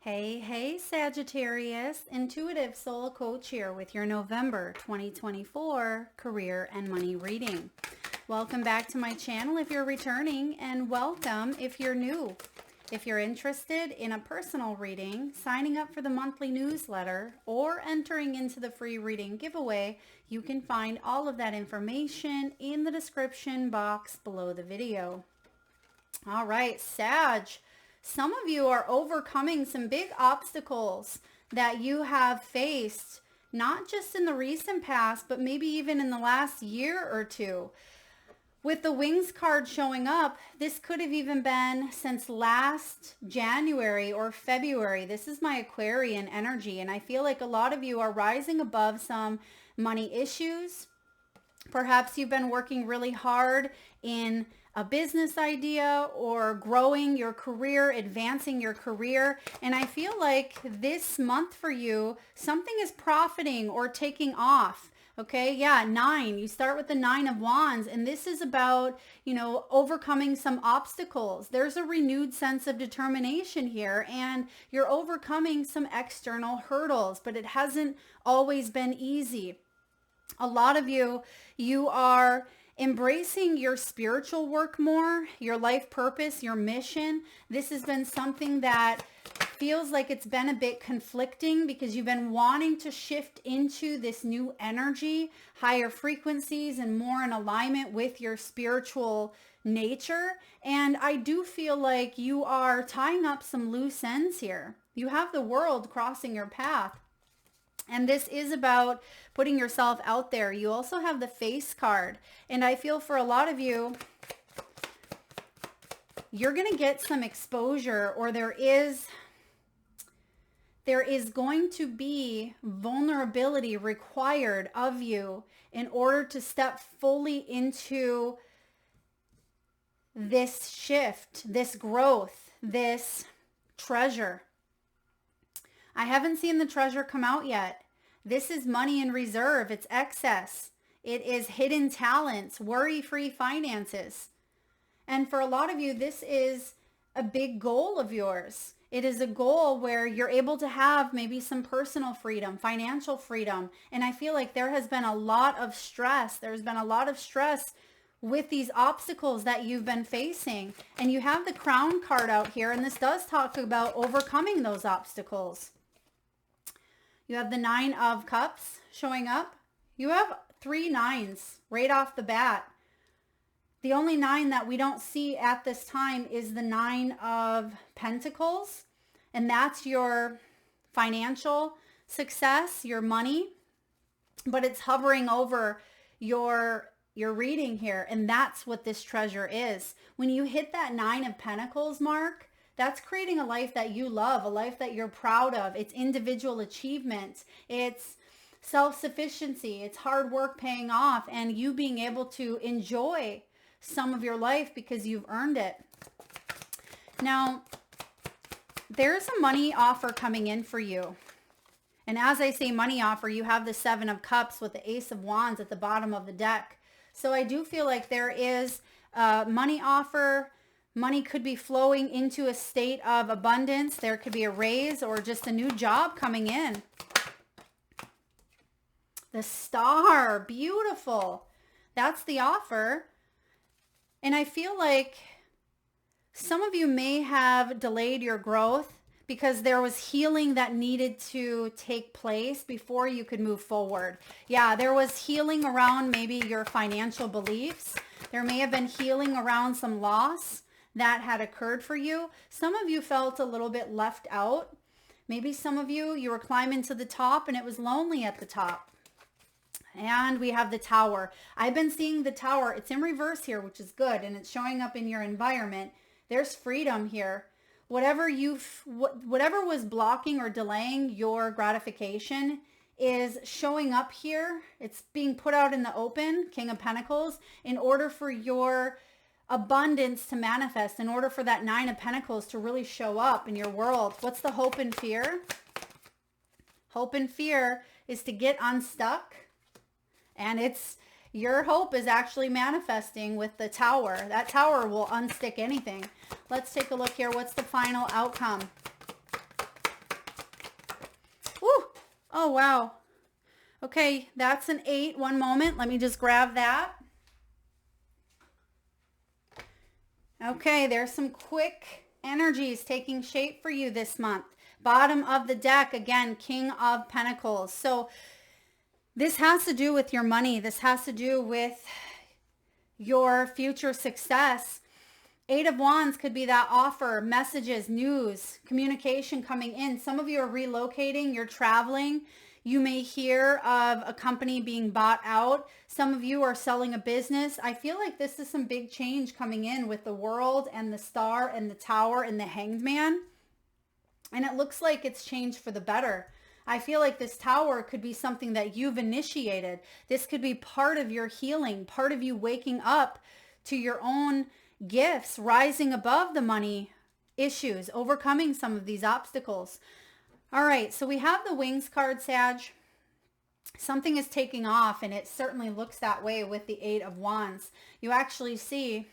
Hey, Sagittarius, Intuitive Soul Coach here with your November 2024 career and money reading. Welcome back to my channel if you're returning, and welcome if you're new. If you're interested in a personal reading, signing up for the monthly newsletter, or entering into the free reading giveaway, you can find all of that information in the description box below the video. All right, Sag. Some of you are overcoming some big obstacles that you have faced, not just in the recent past, but maybe even in the last year or two. With the Wings card showing up, this could have even been since last January or February. This is my Aquarian energy, and I feel like a lot of you are rising above some money issues. Perhaps you've been working really hard in a business idea or growing your career, advancing your career. And I feel like this month for you, something is profiting or taking off. Okay, yeah, 9. You start with the 9 of Wands, and this is about, overcoming some obstacles. There's a renewed sense of determination here, and you're overcoming some external hurdles, but it hasn't always been easy. A lot of you are embracing your spiritual work more, your life purpose, your mission. This has been something that feels like it's been a bit conflicting because you've been wanting to shift into this new energy, higher frequencies, and more in alignment with your spiritual nature. And I do feel like you are tying up some loose ends here. You have the world crossing your path. And this is about putting yourself out there. You also have the Face card. And I feel for a lot of you, you're going to get some exposure, or there is going to be vulnerability required of you in order to step fully into this shift, this growth, this treasure. I haven't seen the treasure come out yet. This is money in reserve. It's excess. It is hidden talents, worry-free finances. And for a lot of you, this is a big goal of yours. It is a goal where you're able to have maybe some personal freedom, financial freedom. And I feel like there has been a lot of stress. There's been a lot of stress with these obstacles that you've been facing. And you have the Crown card out here, and this does talk about overcoming those obstacles. You have the 9 of Cups showing up. You have 3 9s right off the bat. The only 9 that we don't see at this time is the 9 of Pentacles. And that's your financial success, your money. But it's hovering over your reading here. And that's what this treasure is. When you hit that 9 of Pentacles mark, that's creating a life that you love, a life that you're proud of. It's individual achievement. It's self-sufficiency. It's hard work paying off, and you being able to enjoy some of your life because you've earned it. Now, there's a money offer coming in for you. And as I say money offer, you have the 7 of Cups with the Ace of Wands at the bottom of the deck. So I do feel like there is a money offer. Money could be flowing into a state of abundance. There could be a raise or just a new job coming in. The Star, beautiful. That's the offer. And I feel like some of you may have delayed your growth because there was healing that needed to take place before you could move forward. Yeah, there was healing around maybe your financial beliefs. There may have been healing around some loss that had occurred for you. Some of you felt a little bit left out. Maybe some of you were climbing to the top and it was lonely at the top. And we have the Tower. I've been seeing the Tower. It's in reverse here, which is good. And it's showing up in your environment. There's freedom here. Whatever was blocking or delaying your gratification is showing up here. It's being put out in the open, King of Pentacles, in order for your abundance to manifest, in order for that 9 of Pentacles to really show up in your world. What's the hope and fear? Hope and fear is to get unstuck. And your hope is actually manifesting with the Tower. That Tower will unstick anything. Let's take a look here. What's the final outcome? Oh, wow. Okay, that's an 8. One moment. Let me just grab that. Okay, there's some quick energies taking shape for you this month. Bottom of the deck, again, King of Pentacles. So this has to do with your money. This has to do with your future success. 8 of Wands could be that offer, messages, news, communication coming in. Some of you are relocating, you're traveling. You may hear of a company being bought out. Some of you are selling a business. I feel like this is some big change coming in with the World and the Star and the Tower and the Hanged Man. And it looks like it's changed for the better. I feel like this Tower could be something that you've initiated. This could be part of your healing, part of you waking up to your own gifts, rising above the money issues, overcoming some of these obstacles. All right, so we have the Wings card, Sag. Something is taking off, and it certainly looks that way with the 8 of Wands. You actually see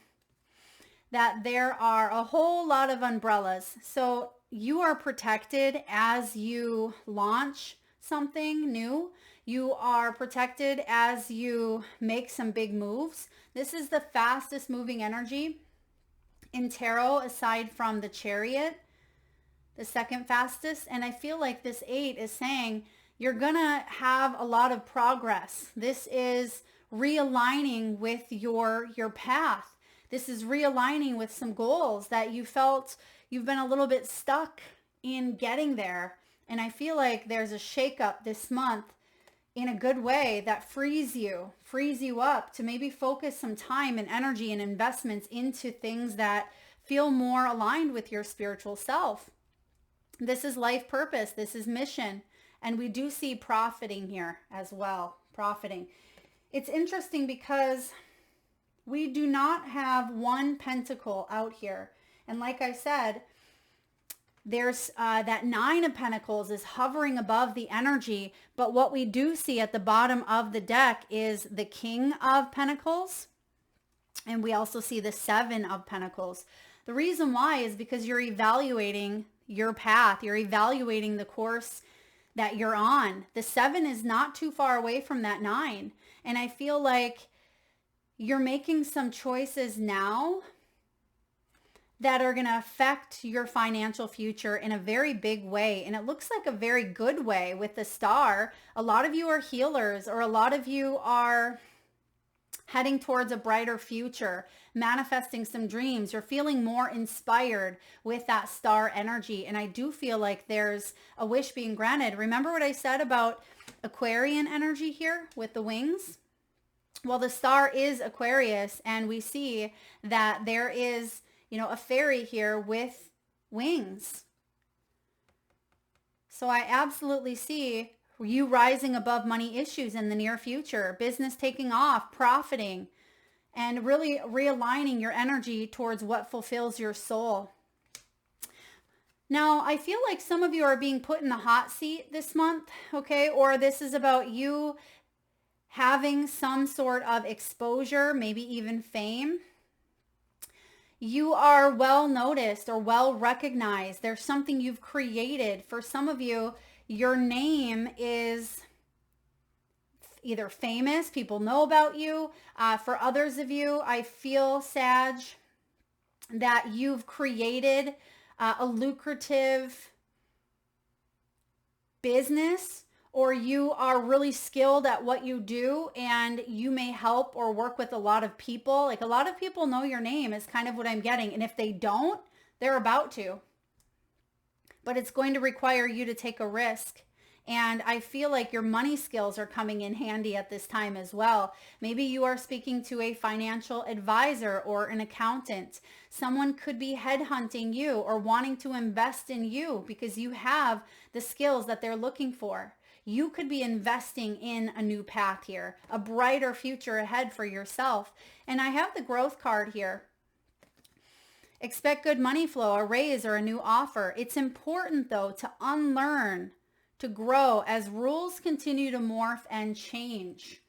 that there are a whole lot of umbrellas. So you are protected as you launch something new. You are protected as you make some big moves. This is the fastest moving energy in tarot aside from the Chariot, the second fastest. And I feel like this 8 is saying you're going to have a lot of progress. This is realigning with your path. This is realigning with some goals that you felt you've been a little bit stuck in getting there. And I feel like there's a shakeup this month in a good way that frees you up to maybe focus some time and energy and investments into things that feel more aligned with your spiritual self. This is life purpose. This is mission. And we do see profiting here as well. Profiting. It's interesting because we do not have one pentacle out here. And like I said, there's that 9 of Pentacles is hovering above the energy. But what we do see at the bottom of the deck is the King of Pentacles. And we also see the 7 of Pentacles. The reason why is because you're evaluating your path. You're evaluating the course that you're on. The 7 is not too far away from that 9. And I feel like you're making some choices now that are going to affect your financial future in a very big way. And it looks like a very good way with the Star. A lot of you are healers, or a lot of you are heading towards a brighter future, manifesting some dreams. You're feeling more inspired with that Star energy. And I do feel like there's a wish being granted. Remember what I said about Aquarian energy here with the wings? Well, the Star is Aquarius, and we see that there is, a fairy here with wings. So I absolutely see you rising above money issues in the near future, business taking off, profiting, and really realigning your energy towards what fulfills your soul. Now, I feel like some of you are being put in the hot seat this month, okay? Or this is about you having some sort of exposure, maybe even fame. You are well noticed or well recognized. There's something you've created. For some of you, your name is either famous, people know about you. For others of you, I feel, Sag, that you've created a lucrative business, or you are really skilled at what you do, and you may help or work with a lot of people. Like, a lot of people know your name is kind of what I'm getting. And if they don't, they're about to. But it's going to require you to take a risk. And I feel like your money skills are coming in handy at this time as well. Maybe you are speaking to a financial advisor or an accountant. Someone could be headhunting you or wanting to invest in you because you have the skills that they're looking for. You could be investing in a new path here, a brighter future ahead for yourself. And I have the growth card here. Expect good money flow, a raise, or a new offer. It's important, though, to unlearn, to grow as rules continue to morph and change.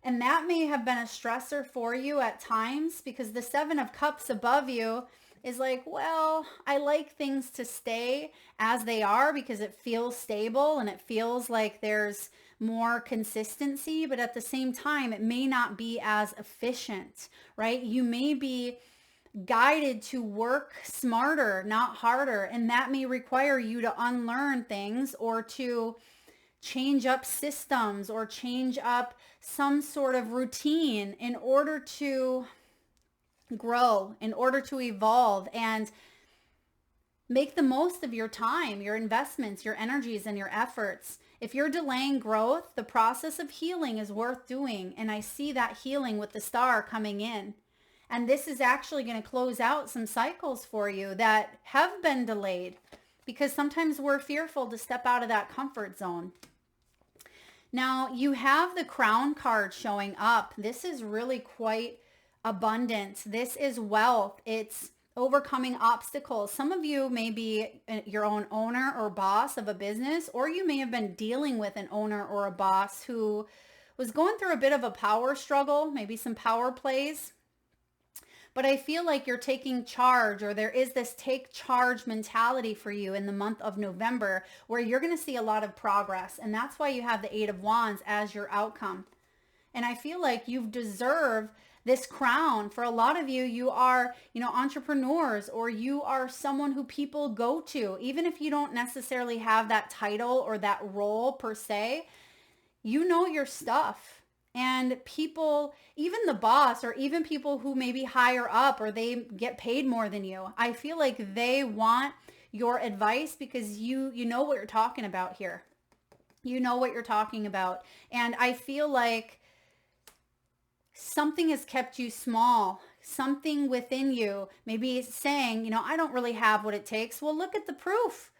And that may have been a stressor for you at times, because the 7 of Cups above you is like, well, I like things to stay as they are because it feels stable and it feels like there's more consistency, but at the same time, it may not be as efficient, right? You may be guided to work smarter, not harder, and that may require you to unlearn things or to change up systems or change up some sort of routine in order to grow, in order to evolve and make the most of your time, your investments, your energies, and your efforts. If you're delaying growth, the process of healing is worth doing. And I see that healing with the star coming in. And this is actually going to close out some cycles for you that have been delayed because sometimes we're fearful to step out of that comfort zone. Now you have the Crown card showing up. This is really quite abundant. This is wealth. It's overcoming obstacles. Some of you may be your own owner or boss of a business, or you may have been dealing with an owner or a boss who was going through a bit of a power struggle, maybe some power plays. But I feel like you're taking charge, or there is this take charge mentality for you in the month of November where you're going to see a lot of progress. And that's why you have the Eight of Wands as your outcome. And I feel like you deserve this crown. For a lot of you, you are, entrepreneurs, or you are someone who people go to. Even if you don't necessarily have that title or that role per se, you know your stuff. And people, even the boss, or even people who maybe higher up or they get paid more than you, I feel like they want your advice because you know what you're talking about here. You know what you're talking about. And I feel like something has kept you small. Something within you maybe is saying, I don't really have what it takes. Well, look at the proof.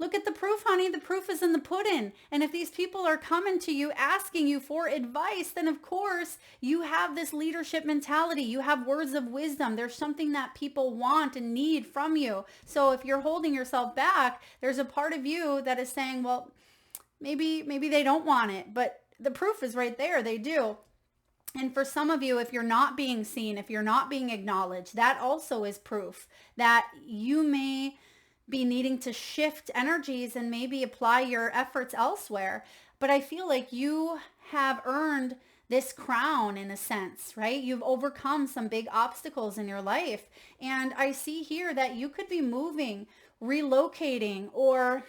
Look at the proof, honey. The proof is in the pudding. And if these people are coming to you, asking you for advice, then of course you have this leadership mentality. You have words of wisdom. There's something that people want and need from you. So if you're holding yourself back, there's a part of you that is saying, well, maybe they don't want it, but the proof is right there. They do. And for some of you, if you're not being seen, if you're not being acknowledged, that also is proof that you may be needing to shift energies and maybe apply your efforts elsewhere. But I feel like you have earned this crown in a sense, right? You've overcome some big obstacles in your life. And I see here that you could be moving, relocating, or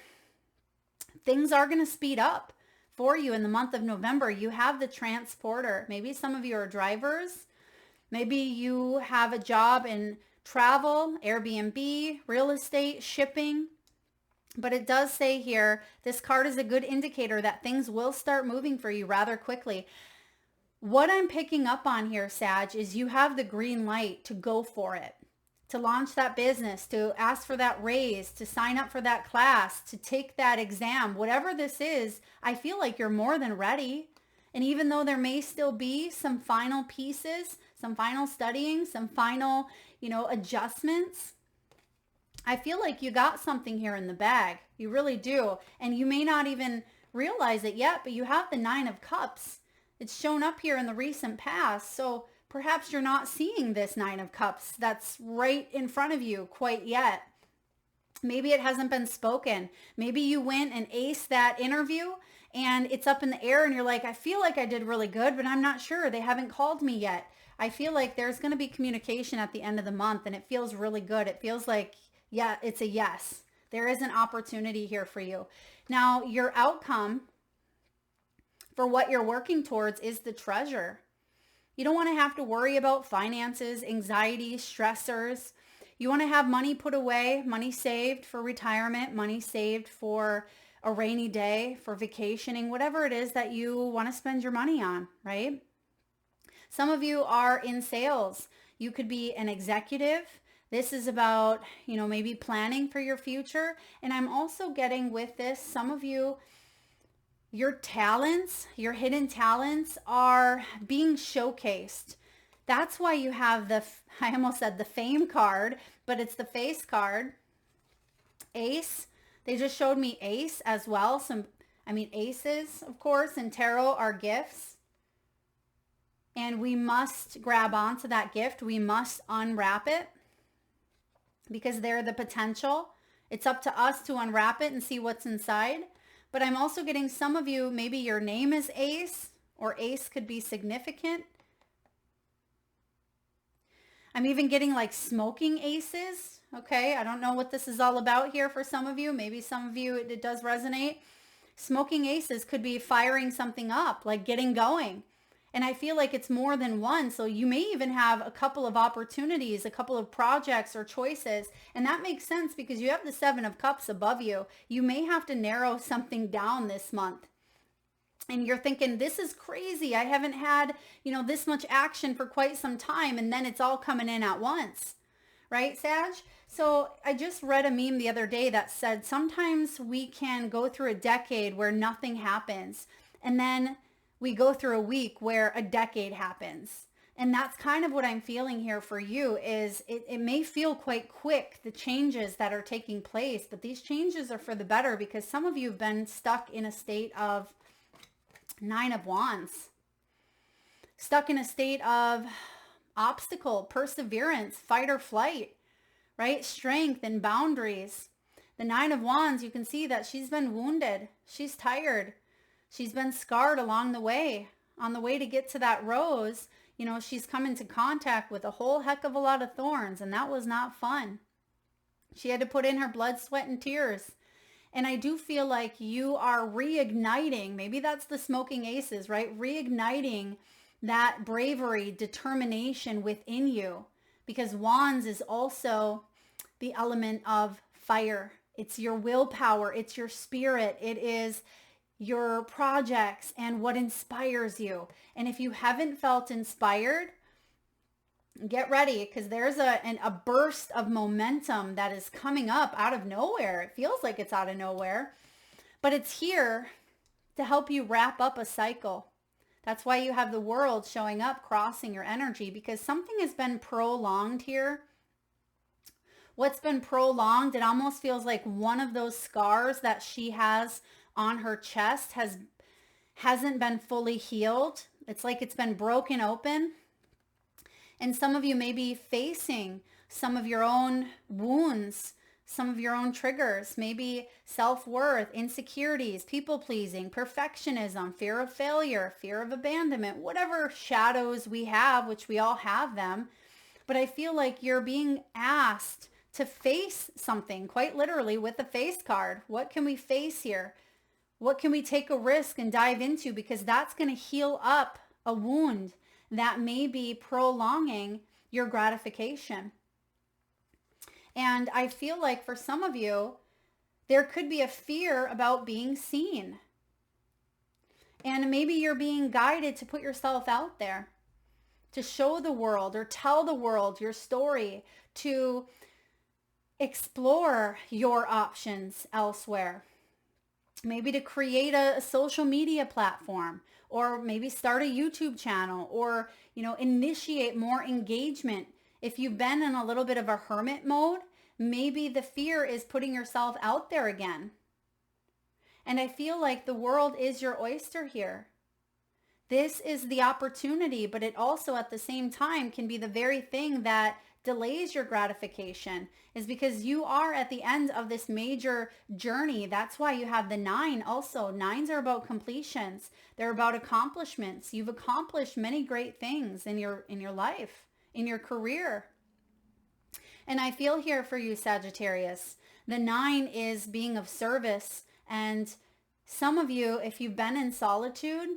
things are going to speed up for you in the month of November. You have the transporter. Maybe some of you are drivers. Maybe you have a job in travel, Airbnb, real estate, shipping. But it does say here, this card is a good indicator that things will start moving for you rather quickly. What I'm picking up on here, Sag, is you have the green light to go for it, to launch that business, to ask for that raise, to sign up for that class, to take that exam. Whatever this is, I feel like you're more than ready. And even though there may still be some final pieces, some final studying, some final, adjustments, I feel like you got something here in the bag. You really do. And you may not even realize it yet, but you have the Nine of Cups. It's shown up here in the recent past. So perhaps you're not seeing this Nine of Cups that's right in front of you quite yet. Maybe it hasn't been spoken. Maybe you went and aced that interview and it's up in the air and you're like, I feel like I did really good, but I'm not sure. They haven't called me yet. I feel like there's going to be communication at the end of the month and it feels really good. It feels like, yeah, it's a yes. There is an opportunity here for you. Now, your outcome for what you're working towards is the treasure. You don't want to have to worry about finances, anxiety, stressors. You want to have money put away, money saved for retirement, money saved for a rainy day, for vacationing, whatever it is that you want to spend your money on, right? Some of you are in sales. You could be an executive. This is about, maybe planning for your future. And I'm also getting with this, some of you, your talents, your hidden talents are being showcased. That's why you have I almost said the fame card, but it's the face card. Ace. They just showed me ace as well. Aces, of course, in tarot are gifts. And we must grab onto that gift. We must unwrap it. because they're the potential. It's up to us to unwrap it and see what's inside. But I'm also getting some of you, maybe your name is Ace, or Ace could be significant. I'm even getting like smoking aces. Okay, I don't know what this is all about here for some of you. Maybe some of you, it does resonate. Smoking aces could be firing something up, like getting going. And I feel like it's more than one. So you may even have a couple of opportunities, a couple of projects or choices. And that makes sense because you have the 7 of Cups above you. You may have to narrow something down this month. And you're thinking, this is crazy. I haven't had, this much action for quite some time. And then it's all coming in at once. Right, Sag? So I just read a meme the other day that said sometimes we can go through a decade where nothing happens. And then we go through a week where a decade happens. And that's kind of what I'm feeling here for you is it may feel quite quick, the changes that are taking place, but these changes are for the better because some of you have been stuck in a state of 9 of Wands, stuck in a state of obstacle, perseverance, fight or flight, right? Strength and boundaries. The 9 of Wands, you can see that she's been wounded. She's tired. She's been scarred along the way. On the way to get to that rose, she's come into contact with a whole heck of a lot of thorns, and that was not fun. She had to put in her blood, sweat, and tears. And I do feel like you are reigniting, maybe that's the smoking aces, right? Reigniting that bravery, determination within you, because Wands is also the element of fire. It's your willpower. It's your spirit. It is your projects and what inspires you. And if you haven't felt inspired, get ready because there's a burst of momentum that is coming up out of nowhere. It feels like it's out of nowhere, but it's here to help you wrap up a cycle. That's why you have the World showing up, crossing your energy, because something has been prolonged here. What's been prolonged, it almost feels like one of those scars that she has on her chest hasn't been fully healed. It's like it's been broken open. And some of you may be facing some of your own wounds, some of your own triggers, maybe self-worth, insecurities, people-pleasing, perfectionism, fear of failure, fear of abandonment, whatever shadows we have, which we all have them. But I feel like you're being asked to face something, quite literally, with the face card. What can we face here? What can we take a risk and dive into? Because that's going to heal up a wound that may be prolonging your gratification. And I feel like for some of you, there could be a fear about being seen. And maybe you're being guided to put yourself out there, to show the world or tell the world your story, to explore your options elsewhere. Maybe to create a social media platform, or maybe start a YouTube channel, or, initiate more engagement. If you've been in a little bit of a hermit mode, maybe the fear is putting yourself out there again. And I feel like the world is your oyster here. This is the opportunity, but it also at the same time can be the very thing that delays your gratification, is because you are at the end of this major journey. That's why you have the 9 also. 9s are about completions. They're about accomplishments. You've accomplished many great things in your life, in your career. And I feel here for you, Sagittarius, the 9 is being of service. And some of you, if you've been in solitude,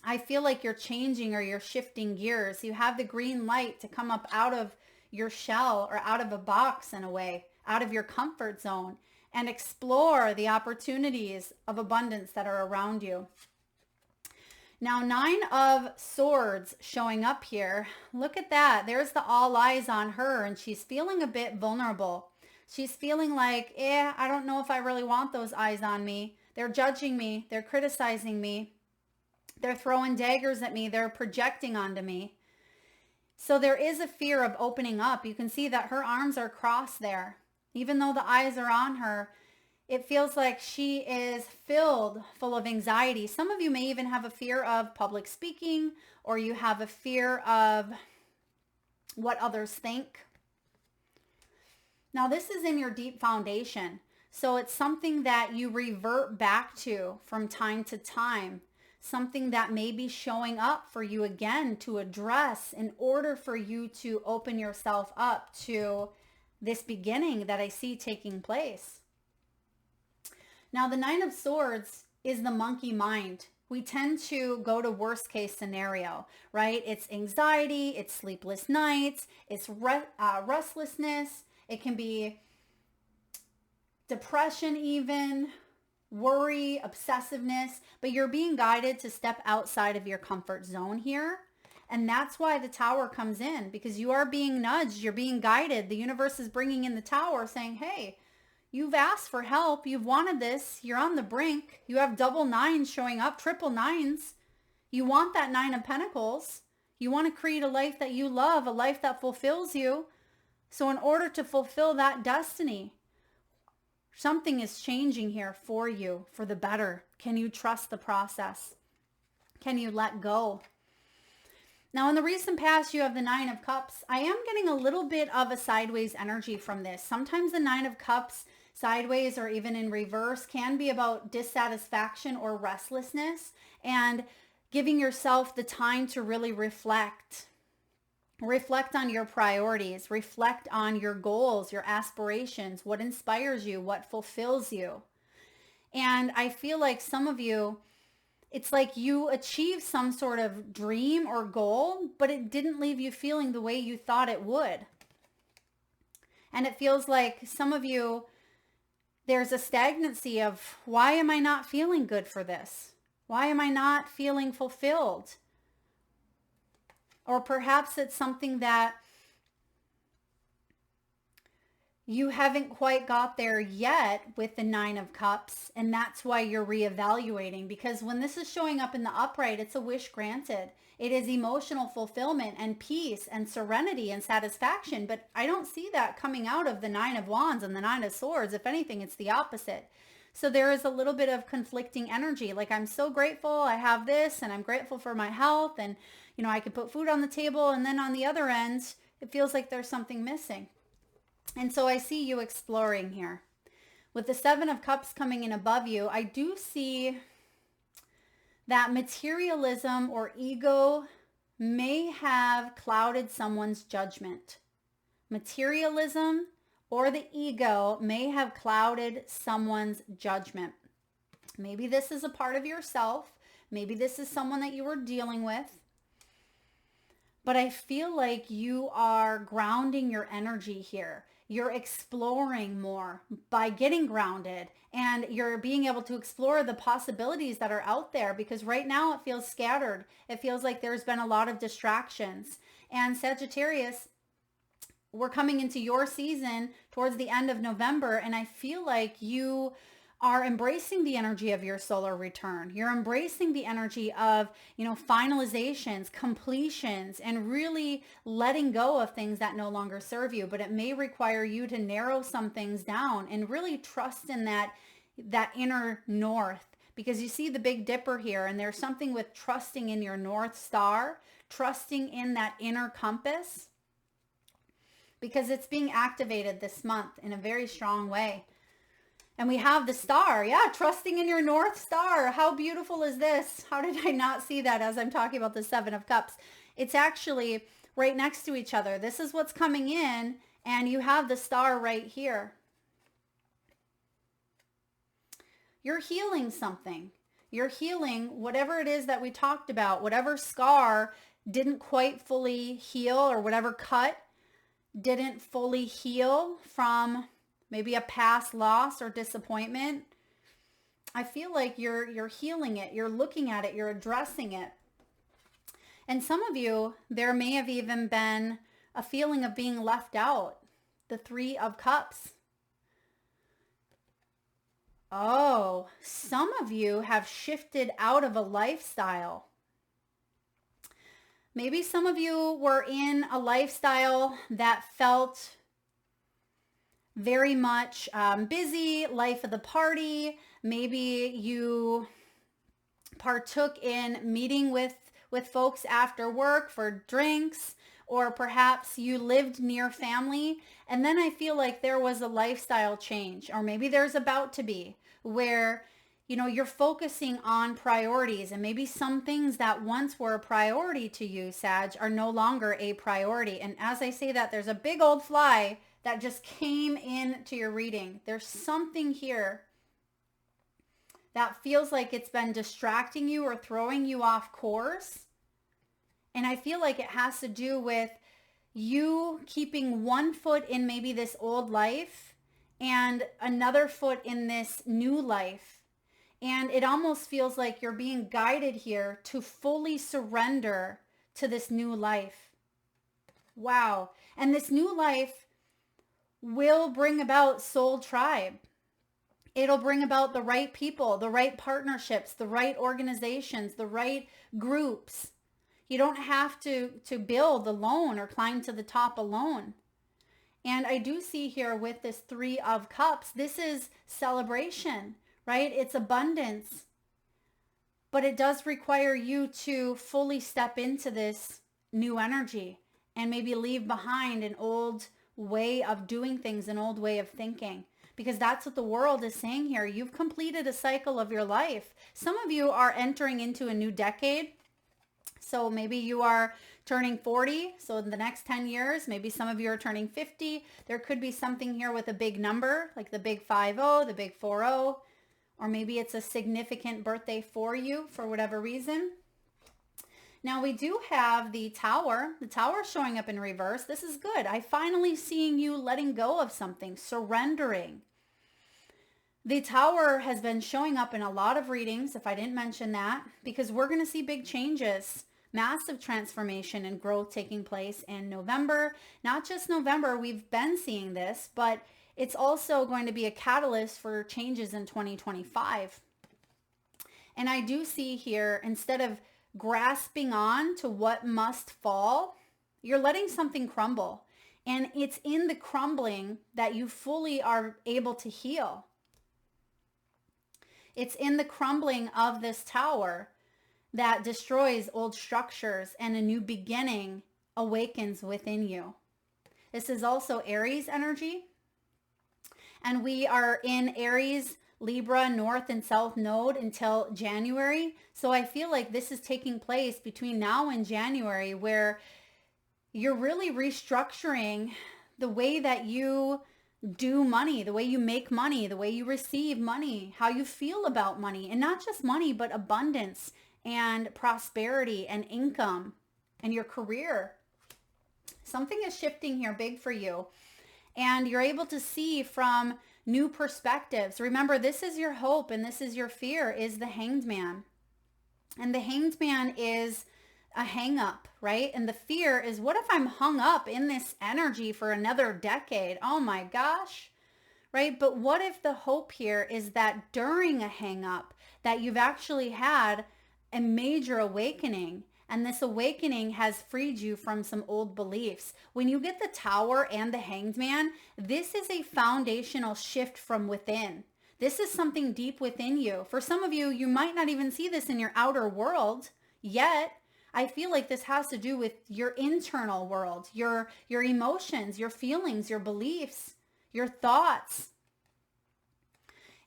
I feel like you're changing or you're shifting gears. You have the green light to come up out of your shell or out of a box in a way, out of your comfort zone, and explore the opportunities of abundance that are around you. Now, 9 of Swords showing up here. Look at that. There's the all eyes on her, and she's feeling a bit vulnerable. She's feeling like, I don't know if I really want those eyes on me. They're judging me. They're criticizing me. They're throwing daggers at me. They're projecting onto me. So there is a fear of opening up. You can see that her arms are crossed there. Even though the eyes are on her, it feels like she is full of anxiety. Some of you may even have a fear of public speaking, or you have a fear of what others think. Now this is in your deep foundation. So it's something that you revert back to from time to time. Something that may be showing up for you again to address in order for you to open yourself up to this beginning that I see taking place. Now the Nine of Swords is the monkey mind. We tend to go to worst case scenario, right? It's anxiety, it's sleepless nights, it's restlessness. It can be depression even, worry, obsessiveness, but you're being guided to step outside of your comfort zone here. And that's why the Tower comes in, because you are being nudged, you're being guided. The universe is bringing in the Tower saying, hey, you've asked for help, you've wanted this, you're on the brink, you have double nines showing up, triple nines. You want that Nine of Pentacles. You want to create a life that you love, a life that fulfills you. So in order to fulfill that destiny, something is changing here for you, for the better. Can you trust the process? Can you let go? Now, in the recent past, you have the Nine of Cups. I am getting a little bit of a sideways energy from this. Sometimes the Nine of Cups sideways or even in reverse can be about dissatisfaction or restlessness and giving yourself the time to really reflect. Reflect on your priorities, reflect on your goals, your aspirations, what inspires you, what fulfills you. And I feel like some of you, it's like you achieved some sort of dream or goal, but it didn't leave you feeling the way you thought it would. And it feels like some of you, there's a stagnancy of, why am I not feeling good for this? Why am I not feeling fulfilled? Or perhaps it's something that you haven't quite got there yet with the Nine of Cups, and that's why you're reevaluating. Because when this is showing up in the upright, it's a wish granted. It is emotional fulfillment and peace and serenity and satisfaction, but I don't see that coming out of the Nine of Wands and the Nine of Swords. If anything, it's the opposite. So there is a little bit of conflicting energy. Like, I'm so grateful I have this, and I'm grateful for my health, and I can put food on the table, and then on the other end, it feels like there's something missing. And so I see you exploring here. With the Seven of Cups coming in above you, I do see that materialism or ego may have clouded someone's judgment. Materialism or the ego may have clouded someone's judgment. Maybe this is a part of yourself. Maybe this is someone that you were dealing with. But I feel like you are grounding your energy here. You're exploring more by getting grounded, and you're being able to explore the possibilities that are out there, because right now it feels scattered. It feels like there's been a lot of distractions. And Sagittarius, we're coming into your season towards the end of November, and I feel like you are embracing the energy of your solar return. You're embracing the energy of, finalizations, completions, and really letting go of things that no longer serve you. But it may require you to narrow some things down and really trust in that inner north, because you see the Big Dipper here, and there's something with trusting in your North Star, trusting in that inner compass, because it's being activated this month in a very strong way. And we have the star. Yeah, trusting in your North Star. How beautiful is this? How did I not see that as I'm talking about the Seven of Cups? It's actually right next to each other. This is what's coming in, and you have the star right here. You're healing something. You're healing whatever it is that we talked about, whatever scar didn't quite fully heal, or whatever cut didn't fully heal from maybe a past loss or disappointment. I feel like you're healing it. You're looking at it. You're addressing it. And some of you, there may have even been a feeling of being left out. The Three of Cups. Oh, some of you have shifted out of a lifestyle. Maybe some of you were in a lifestyle that felt very much busy, life of the party. Maybe you partook in meeting with folks after work for drinks, or perhaps you lived near family, and then I feel like there was a lifestyle change, or maybe there's about to be, where you're focusing on priorities, and maybe some things that once were a priority to you, Sag, are no longer a priority. And as I say that, there's a big old fly that just came into your reading. There's something here that feels like it's been distracting you or throwing you off course. And I feel like it has to do with you keeping one foot in maybe this old life and another foot in this new life. And it almost feels like you're being guided here to fully surrender to this new life. Wow. And this new life will bring about soul tribe. It'll bring about the right people, the right partnerships, the right organizations, the right groups. You don't have to build alone or climb to the top alone. And I do see here with this 3 of Cups, this is celebration, right? It's abundance. But it does require you to fully step into this new energy and maybe leave behind an old way of doing things, an old way of thinking. Because that's what the world is saying here. You've completed a cycle of your life. Some of you are entering into a new decade. So maybe you are turning 40. So in the next 10 years, maybe some of you are turning 50. There could be something here with a big number, like the big 50, the big 40, or maybe it's a significant birthday for you for whatever reason. Now we do have the Tower showing up in reverse. This is good. I finally seeing you letting go of something, surrendering. The Tower has been showing up in a lot of readings, if I didn't mention that, because we're going to see big changes, massive transformation and growth taking place in November. Not just November, we've been seeing this, but it's also going to be a catalyst for changes in 2025. And I do see here, instead of grasping on to what must fall, you're letting something crumble. And it's in the crumbling that you fully are able to heal. It's in the crumbling of this Tower that destroys old structures and a new beginning awakens within you. This is also Aries energy. And we are in Aries, Libra, North and South node until January. So I feel like this is taking place between now and January, where you're really restructuring the way that you do money, the way you make money, the way you receive money, how you feel about money, and not just money, but abundance and prosperity and income and your career. Something is shifting here big for you, and you're able to see from new perspectives. Remember, this is your hope and this is your fear, is the Hanged Man. And the Hanged Man is a hang up, right? And the fear is, what if I'm hung up in this energy for another decade? Oh my gosh, right? But what if the hope here is that during a hang up that you've actually had a major awakening, and this awakening has freed you from some old beliefs. When you get the Tower and the Hanged Man, this is a foundational shift from within. This is something deep within you. For some of you, you might not even see this in your outer world yet. I feel like this has to do with your internal world, your emotions, your feelings, your beliefs, your thoughts.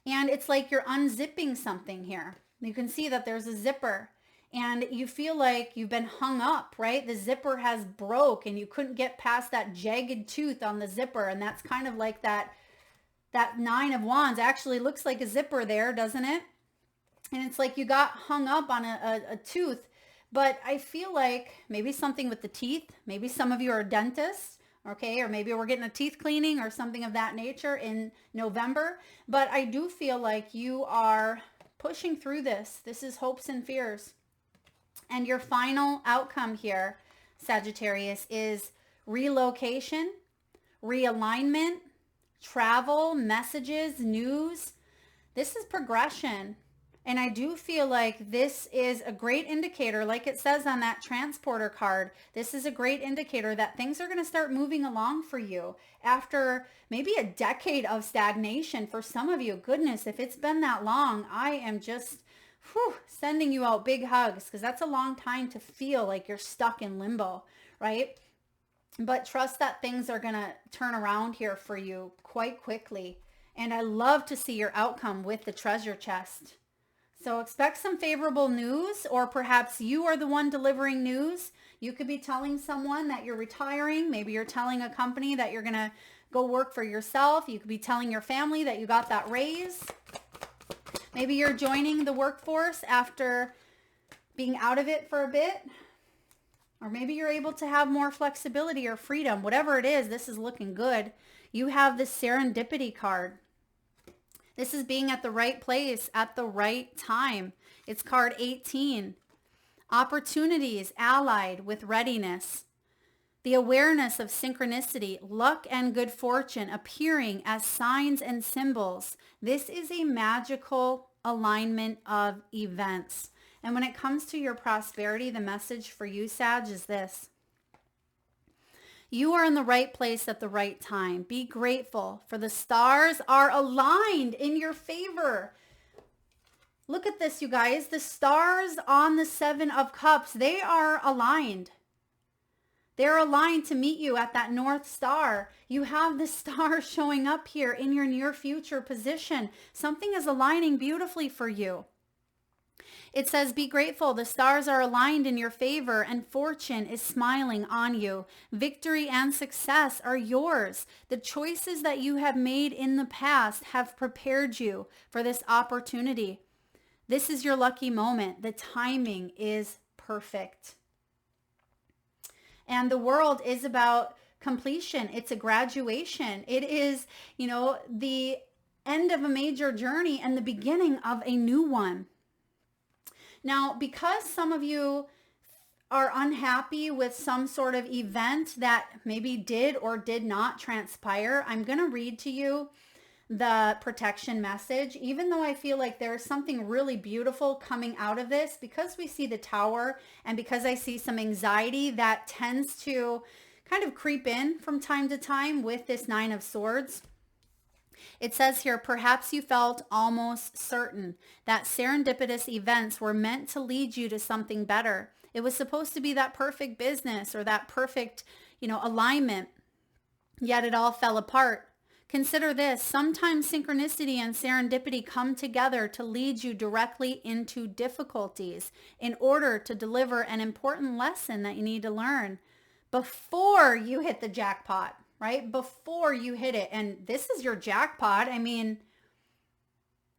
And it's like you're unzipping something here. You can see that there's a zipper. And you feel like you've been hung up, right? The zipper has broke and you couldn't get past that jagged tooth on the zipper. And that's kind of like that 9 of Wands actually looks like a zipper there, doesn't it? And it's like you got hung up on a tooth. But I feel like maybe something with the teeth. Maybe some of you are dentists, okay? Or maybe we're getting a teeth cleaning or something of that nature in November. But I do feel like you are pushing through this. This is hopes and fears. And your final outcome here, Sagittarius, is relocation, realignment, travel, messages, news. This is progression. And I do feel like this is a great indicator, like it says on that transporter card. This is a great indicator that things are going to start moving along for you after maybe a decade of stagnation. For some of you, goodness, if it's been that long, I am just sending you out big hugs, because that's a long time to feel like you're stuck in limbo, right? But trust that things are going to turn around here for you quite quickly. And I love to see your outcome with the treasure chest. So expect some favorable news, or perhaps you are the one delivering news. You could be telling someone that you're retiring. Maybe you're telling a company that you're going to go work for yourself. You could be telling your family that you got that raise. Maybe you're joining the workforce after being out of it for a bit. Or maybe you're able to have more flexibility or freedom. Whatever it is, this is looking good. You have this serendipity card. This is being at the right place at the right time. It's card 18. Opportunities allied with readiness. The awareness of synchronicity, luck and good fortune appearing as signs and symbols. This is a magical alignment of events. And when it comes to your prosperity, the message for you, Sag, is this. You are in the right place at the right time. Be grateful, for the stars are aligned in your favor. Look at this, you guys. The stars on the Seven of Cups, they are aligned. They're aligned to meet you at that North Star. You have the star showing up here in your near future position. Something is aligning beautifully for you. It says, be grateful. The stars are aligned in your favor and fortune is smiling on you. Victory and success are yours. The choices that you have made in the past have prepared you for this opportunity. This is your lucky moment. The timing is perfect. And the world is about completion. It's a graduation. It is, the end of a major journey and the beginning of a new one. Now, because some of you are unhappy with some sort of event that maybe did or did not transpire, I'm going to read to you the protection message, even though I feel like there's something really beautiful coming out of this, because we see the Tower and because I see some anxiety that tends to kind of creep in from time to time with this Nine of Swords. It says here, perhaps you felt almost certain that serendipitous events were meant to lead you to something better. It was supposed to be that perfect business or that perfect, alignment, yet it all fell apart. Consider this. Sometimes synchronicity and serendipity come together to lead you directly into difficulties in order to deliver an important lesson that you need to learn before you hit the jackpot. Right? Before you hit it. And this is your jackpot. I mean,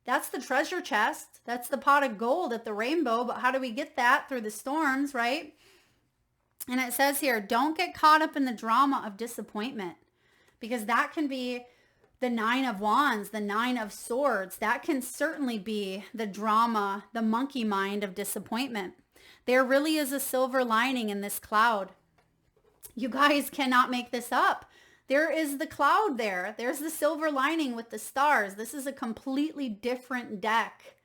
that's the treasure chest. That's the pot of gold at the rainbow. But how do we get that? Through the storms, right? And it says here, don't get caught up in the drama of disappointment, because that can be the Nine of Wands, the Nine of Swords. That can certainly be the drama, the monkey mind of disappointment. There really is a silver lining in this cloud. You guys cannot make this up. There is the cloud there. There's the silver lining with the stars. This is a completely different deck.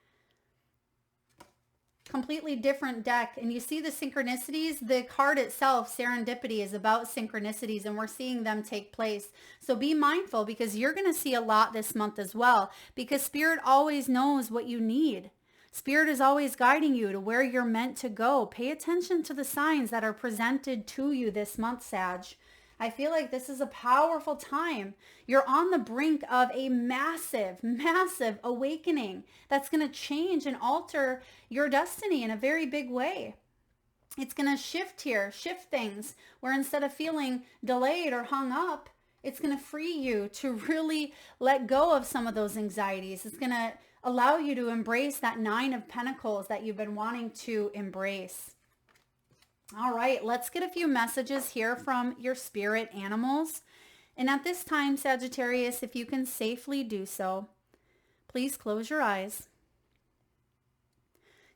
Completely different deck. And you see the synchronicities. The card itself, serendipity, is about synchronicities, and we're seeing them take place. So be mindful, because you're going to see a lot this month as well, because Spirit always knows what you need. Spirit is always guiding you to where you're meant to go. Pay attention to the signs that are presented to you this month, Sag. I feel like this is a powerful time. You're on the brink of a massive, massive awakening that's going to change and alter your destiny in a very big way. It's going to shift things where instead of feeling delayed or hung up, it's going to free you to really let go of some of those anxieties. It's going to allow you to embrace that Nine of Pentacles that you've been wanting to embrace. All right, let's get a few messages here from your spirit animals. And at this time, Sagittarius, if you can safely do so, please close your eyes.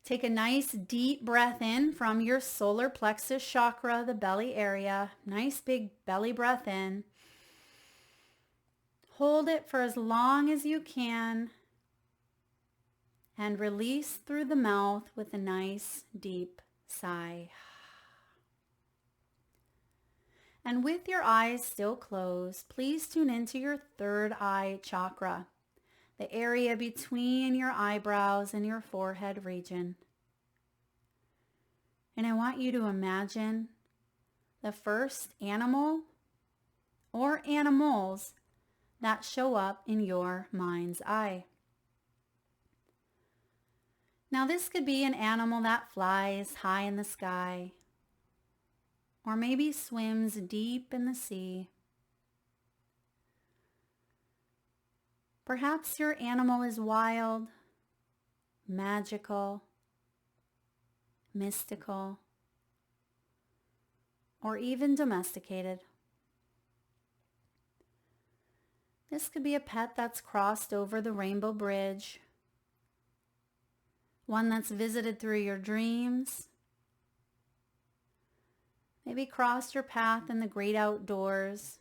Take a nice deep breath in from your solar plexus chakra, the belly area. Nice big belly breath in. Hold it for as long as you can. And release through the mouth with a nice deep sigh. And with your eyes still closed, please tune into your third eye chakra, the area between your eyebrows and your forehead region. And I want you to imagine the first animal or animals that show up in your mind's eye. Now, this could be an animal that flies high in the sky, or maybe swims deep in the sea. Perhaps your animal is wild, magical, mystical, or even domesticated. This could be a pet that's crossed over the rainbow bridge, one that's visited through your dreams, maybe crossed your path in the great outdoors,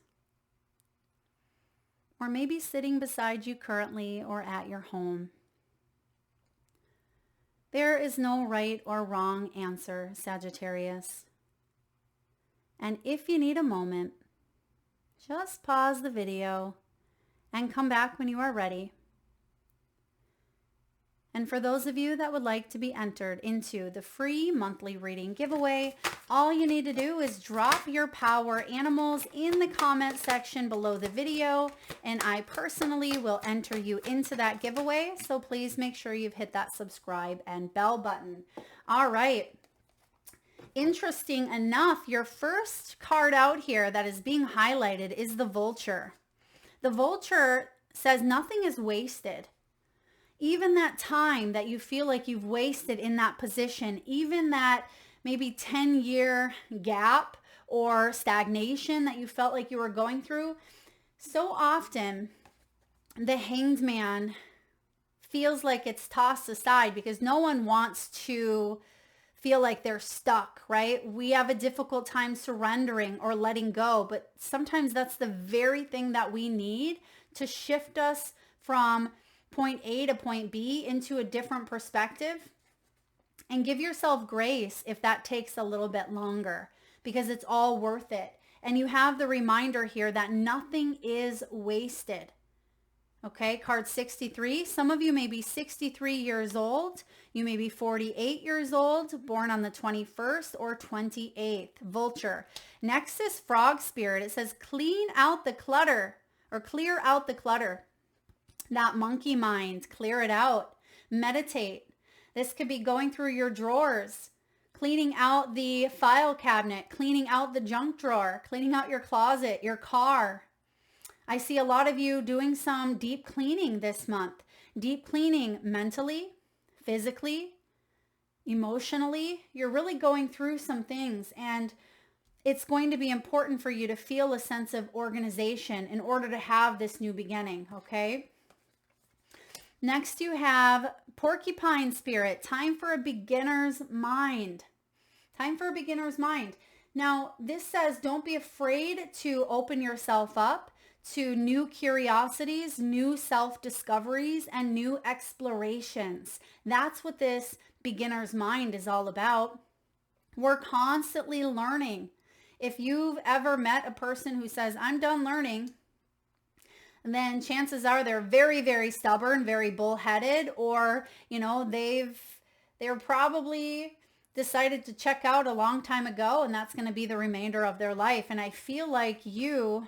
or maybe sitting beside you currently or at your home. There is no right or wrong answer, Sagittarius. And if you need a moment, just pause the video and come back when you are ready. And for those of you that would like to be entered into the free monthly reading giveaway, all you need to do is drop your power animals in the comment section below the video, and I personally will enter you into that giveaway. So please make sure you've hit that subscribe and bell button. All right. Interesting enough, your first card out here that is being highlighted is the vulture. The vulture says nothing is wasted. Even that time that you feel like you've wasted in that position, even that maybe 10-year gap or stagnation that you felt like you were going through, so often the hanged man feels like it's tossed aside because no one wants to feel like they're stuck, right? We have a difficult time surrendering or letting go, but sometimes that's the very thing that we need to shift us from point A to point B into a different perspective. And give yourself grace if that takes a little bit longer, because it's all worth it. And you have the reminder here that nothing is wasted. Okay, card 63. Some of you may be 63 years old. You may be 48 years old, born on the 21st or 28th. Vulture. Next is frog spirit. It says clean out the clutter, or clear out the clutter. That monkey mind, clear it out. Meditate. This could be going through your drawers, cleaning out the file cabinet, cleaning out the junk drawer, cleaning out your closet, your car. I see a lot of you doing some deep cleaning this month. Deep cleaning mentally, physically, emotionally. You're really going through some things, and it's going to be important for you to feel a sense of organization in order to have this new beginning, okay? Next, you have porcupine spirit. Time for a beginner's mind. Time for a beginner's mind. Now, this says don't be afraid to open yourself up to new curiosities, new self-discoveries, and new explorations. That's what this beginner's mind is all about. We're constantly learning. If you've ever met a person who says, I'm done learning, then chances are they're very, very stubborn, very bullheaded, or, you know, they're probably decided to check out a long time ago, and that's going to be the remainder of their life. And I feel like you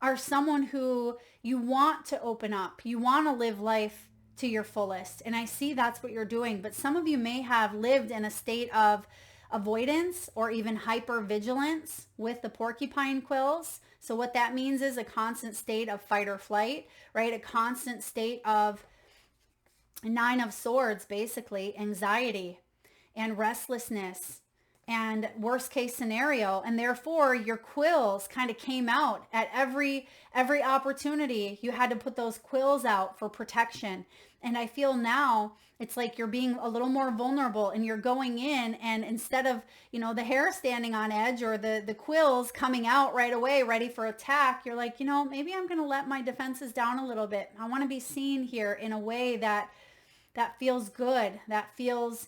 are someone who you want to open up. You want to live life to your fullest. And I see that's what you're doing. But some of you may have lived in a state of avoidance or even hypervigilance with the porcupine quills. So what that means is a constant state of fight or flight, right? A constant state of 9 of Swords, basically, anxiety and restlessness and worst case scenario. And therefore your quills kind of came out at every opportunity. You had to put those quills out for protection. And I feel now it's like you're being a little more vulnerable, and you're going in, and instead of, you know, the hair standing on edge or the quills coming out right away, ready for attack, you're like, you know, maybe I'm going to let my defenses down a little bit. I want to be seen here in a way that feels good, that feels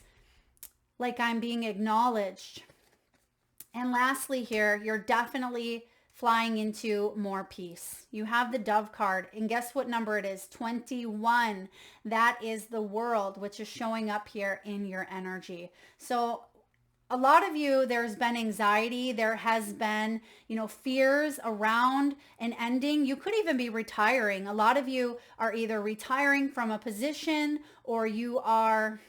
like I'm being acknowledged. And lastly here, you're definitely flying into more peace. You have the Dove card, and guess what number it is? 21. That is the world, which is showing up here in your energy. So a lot of you, there's been anxiety. There has been, fears around an ending. You could even be retiring. A lot of you are either retiring from a position or you are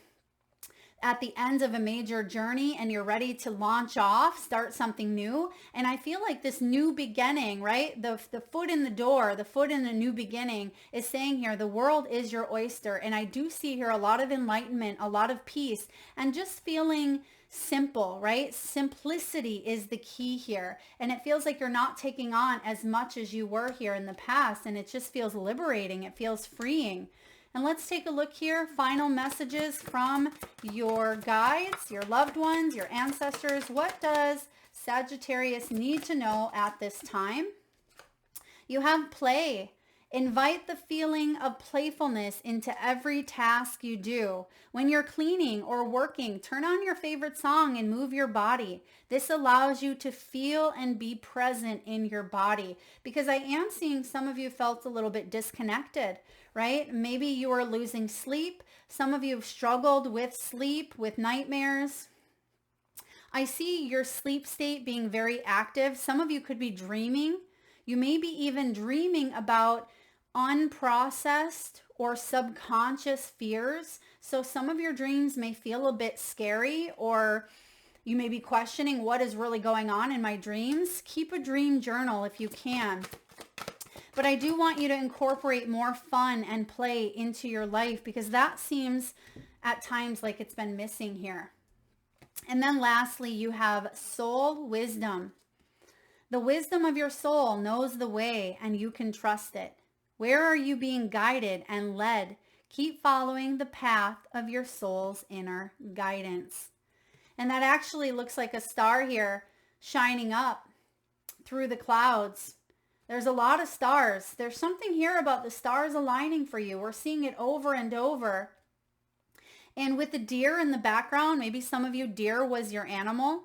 at the end of a major journey and you're ready to launch off, start something new. And I feel like this new beginning, right? The foot in the door, the foot in the new beginning is saying here, the world is your oyster. And I do see here a lot of enlightenment, a lot of peace, and just feeling simple, right? Simplicity is the key here. And it feels like you're not taking on as much as you were here in the past. And it just feels liberating. It feels freeing. And let's take a look here. Final messages from your guides, your loved ones, your ancestors. What does Sagittarius need to know at this time? You have play. Invite the feeling of playfulness into every task you do. When you're cleaning or working, turn on your favorite song and move your body. This allows you to feel and be present in your body, because I am seeing some of you felt a little bit disconnected, right? Maybe you are losing sleep. Some of you have struggled with sleep, with nightmares. I see your sleep state being very active. Some of you could be dreaming. You may be even dreaming about unprocessed or subconscious fears. So some of your dreams may feel a bit scary, or you may be questioning what is really going on in my dreams. Keep a dream journal if you can. But I do want you to incorporate more fun and play into your life, because that seems at times like it's been missing here. And then lastly, you have soul wisdom. The wisdom of your soul knows the way and you can trust it. Where are you being guided and led? Keep following the path of your soul's inner guidance. And that actually looks like a star here shining up through the clouds. There's a lot of stars. There's something here about the stars aligning for you. We're seeing it over and over. And with the deer in the background, maybe some of you, deer was your animal.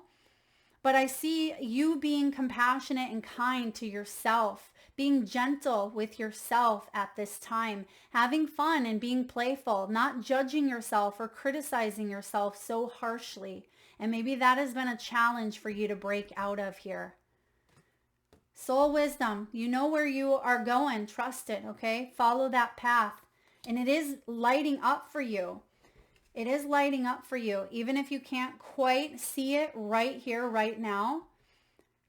But I see you being compassionate and kind to yourself, being gentle with yourself at this time, having fun and being playful, not judging yourself or criticizing yourself so harshly. And maybe that has been a challenge for you to break out of here. Soul wisdom, you know where you are going. Trust it, okay? Follow that path. And it is lighting up for you. It is lighting up for you. Even if you can't quite see it right here, right now,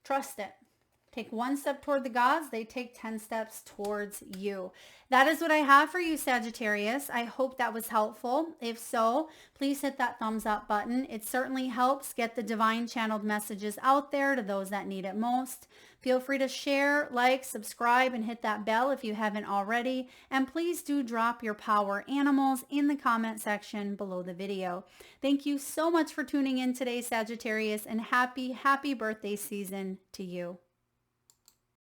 trust it. Take one step toward the gods, they take 10 steps towards you. That is what I have for you, Sagittarius. I hope that was helpful. If so, please hit that thumbs up button. It certainly helps get the divine channeled messages out there to those that need it most. Feel free to share, like, subscribe, and hit that bell if you haven't already. And please do drop your power animals in the comment section below the video. Thank you so much for tuning in today, Sagittarius, and happy birthday season to you.